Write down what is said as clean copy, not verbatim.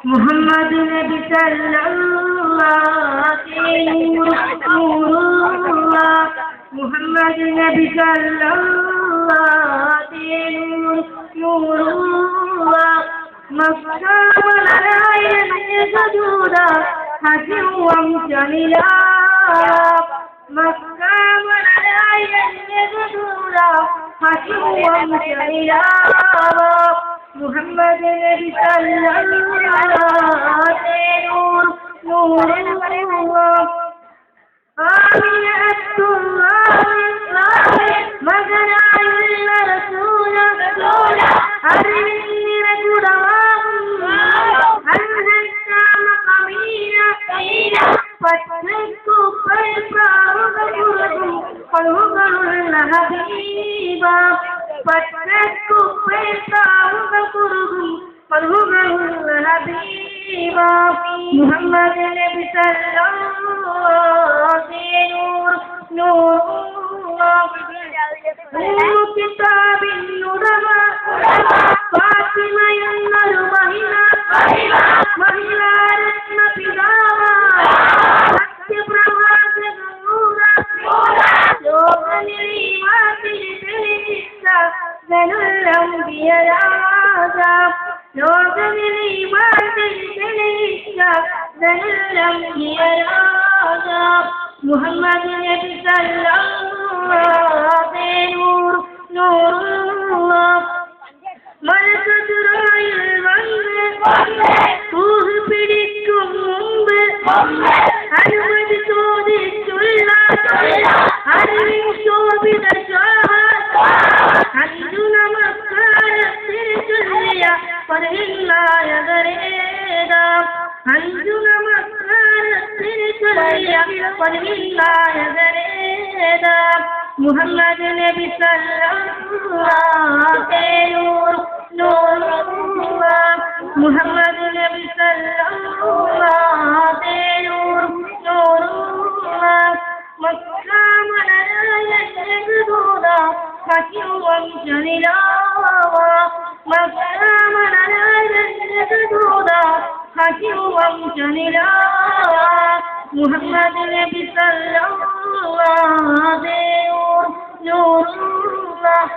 محمد نبی صلی اللہ نورullah محمد نبی صلی اللہ نورullah മക്കാമലയായ സജൂദ ഹജ്ജും ജമില മക്കാമലയായ സജൂദ ഹജ്ജും Djemila محمد نبی صلی اللہ نورullah آمنة الله مجرى رسول أرني رجل أنهشام قمينا فتحكوا فيفاهم قلوبهم الحبيبا فتحكوا فيفاهم قلوبهم الحبيبا محمد نبي صلى الله نورullah كتاب النبوة فاطمة എന്നൊരു മഹിള രത്ന പിതാവാ സത്യപ്രവാചകനൂറ ലോകനിവാസിൽ തെളിയിച്ച ധനുരംബിയരാജ ലോകനിവാസിൽ തെളിയിച്ച ധനുരംബിയരാജ മുഹമ്മദ് നബി സല്ലല്ലാഹു നൂറുല്ലാഹ് മലക്കതുറായിൽ വന്ന് തൂഹ് പിടിക്കും മുമ്പ് അനുമതി ചോദിച്ചുള്ള അറിവിൻ ശോഭിത അഞ്ചു നമസ്കാരത്തിന് ചൊല്ലിയ പതിനായകരേതാ അഞ്ചു നമസ്കാരത്തിന് ചൊല്ലിയ പതിനായകരേതാ മുഹമ്മദ് നബി സല്ലല്ലാഹു നൂറുല്ലാഹ് മുഹമ്മദ് നബി സല്ലല്ലാഹു നൂറുല്ലാഹ് മക്കാമലയായ സജൂദ ഹജ്ജും ജമില മക്കാമലയായ സജൂദ ഹജ്ജും ജമില മുഹമ്മദ് നബി സല്ലല്ലാഹു നൂറുല്ലാഹ്